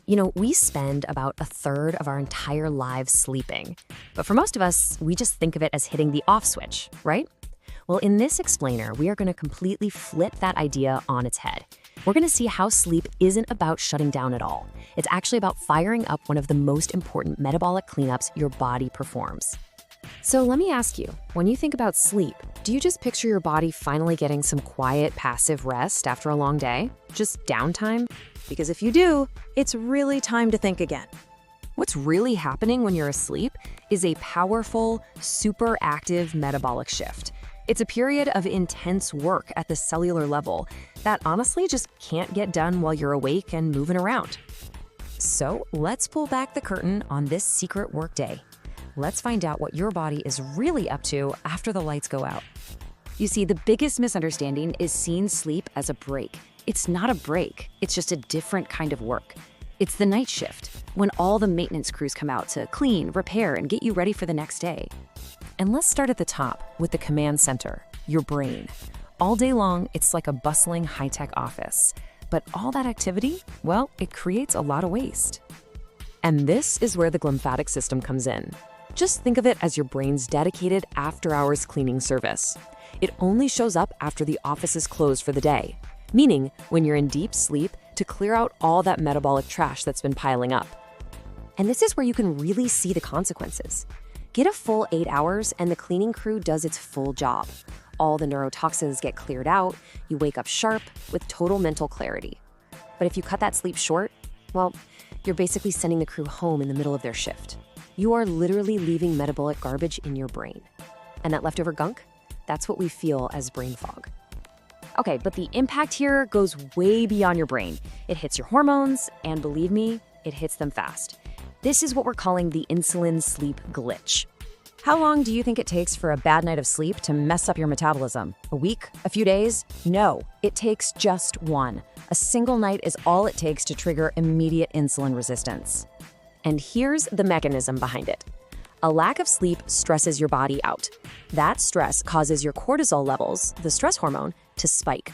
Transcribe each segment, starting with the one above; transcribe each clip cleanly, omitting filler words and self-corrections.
We spend about a third of our entire lives sleeping. But for most of us, we just think of it as hitting the off switch, right? Well, in this explainer, we are going to completely flip that idea on its head. We're going to see how sleep isn't about shutting down at all. It's actually about firing up one of the most important metabolic cleanups your body performs. So let me ask you, when you think about sleep, do you just picture your body finally getting some quiet, passive rest after a long day? Just downtime? Because if you do, it's really time to think again. What's really happening when you're asleep is a powerful, super active metabolic shift. It's a period of intense work at the cellular level that honestly just can't get done while you're awake and moving around. So let's pull back the curtain on this secret work day. Let's find out what your body is really up to after the lights go out. You see, the biggest misunderstanding is seeing sleep as a break. It's not a break, it's just a different kind of work. It's the night shift, when all the maintenance crews come out to clean, repair, and get you ready for the next day. And let's start at the top with the command center, your brain. All day long, it's like a bustling high-tech office. But all that activity, well, it creates a lot of waste. And this is where the glymphatic system comes in. Just think of it as your brain's dedicated after-hours cleaning service. It only shows up after the office is closed for the day, meaning when you're in deep sleep to clear out all that metabolic trash that's been piling up. And this is where you can really see the consequences. Get a full 8 hours and the cleaning crew does its full job. All the neurotoxins get cleared out, you wake up sharp with total mental clarity. But if you cut that sleep short, well, you're basically sending the crew home in the middle of their shift. You are literally leaving metabolic garbage in your brain. And that leftover gunk, that's what we feel as brain fog. Okay, but the impact here goes way beyond your brain. It hits your hormones, and believe me, it hits them fast. This is what we're calling the insulin sleep glitch. How long do you think it takes for a bad night of sleep to mess up your metabolism? A week? A few days? No, it takes just one. A single night is all it takes to trigger immediate insulin resistance. And here's the mechanism behind it. A lack of sleep stresses your body out. That stress causes your cortisol levels, the stress hormone, to spike.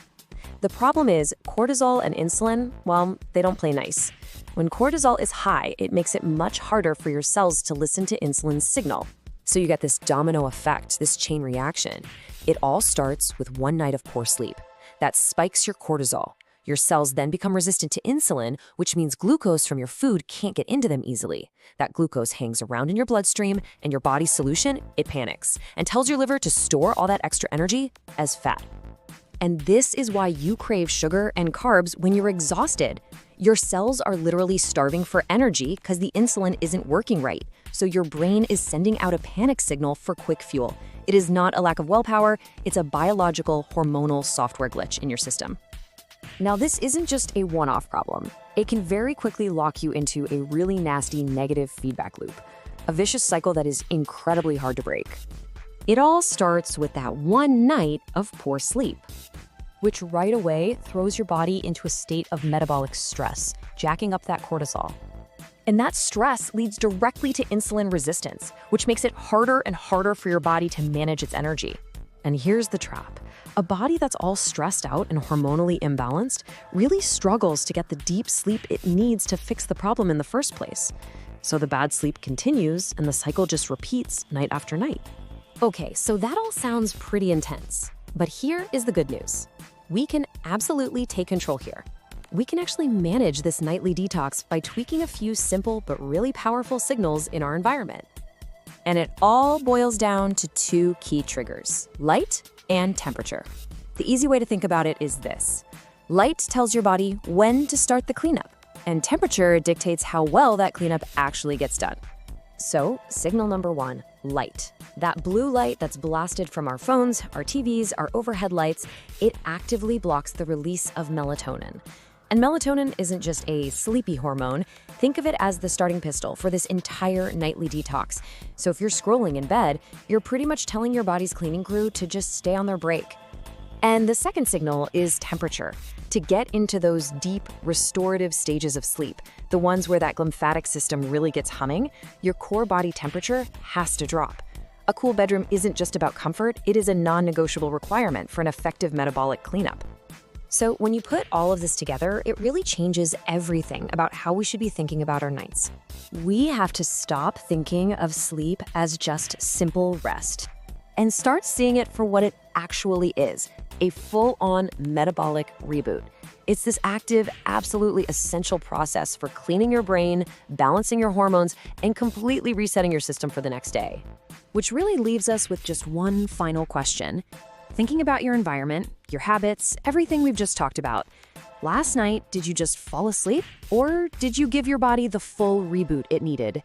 The problem is cortisol and insulin, well, they don't play nice. When cortisol is high, it makes it much harder for your cells to listen to insulin's signal. So you get this domino effect, this chain reaction. It all starts with one night of poor sleep. That spikes your cortisol. Your cells then become resistant to insulin, which means glucose from your food can't get into them easily. That glucose hangs around in your bloodstream, and your body's solution, it panics and tells your liver to store all that extra energy as fat. And this is why you crave sugar and carbs when you're exhausted. Your cells are literally starving for energy because the insulin isn't working right. So your brain is sending out a panic signal for quick fuel. It is not a lack of willpower, it's a biological hormonal software glitch in your system. Now, this isn't just a one-off problem. It can very quickly lock you into a really nasty negative feedback loop, a vicious cycle that is incredibly hard to break. It all starts with that one night of poor sleep, which right away throws your body into a state of metabolic stress, jacking up that cortisol. And that stress leads directly to insulin resistance, which makes it harder and harder for your body to manage its energy. And here's the trap. A body that's all stressed out and hormonally imbalanced really struggles to get the deep sleep it needs to fix the problem in the first place. So the bad sleep continues and the cycle just repeats night after night. Okay, so that all sounds pretty intense. But here is the good news. We can absolutely take control here. We can actually manage this nightly detox by tweaking a few simple but really powerful signals in our environment. And it all boils down to two key triggers: light and temperature. The easy way to think about it is this. Light tells your body when to start the cleanup, and temperature dictates how well that cleanup actually gets done. So, signal number one, light. That blue light that's blasted from our phones, our TVs, our overhead lights, it actively blocks the release of melatonin. And melatonin isn't just a sleepy hormone. Think of it as the starting pistol for this entire nightly detox. So if you're scrolling in bed, you're pretty much telling your body's cleaning crew to just stay on their break. And the second signal is temperature. To get into those deep, restorative stages of sleep, the ones where that glymphatic system really gets humming, your core body temperature has to drop. A cool bedroom isn't just about comfort, it is a non-negotiable requirement for an effective metabolic cleanup. So when you put all of this together, it really changes everything about how we should be thinking about our nights. We have to stop thinking of sleep as just simple rest and start seeing it for what it actually is, a full-on metabolic reboot. It's this active, absolutely essential process for cleaning your brain, balancing your hormones, and completely resetting your system for the next day. Which really leaves us with just one final question. Thinking about your environment, your habits, everything we've just talked about. Last night, did you just fall asleep? Or did you give your body the full reboot it needed?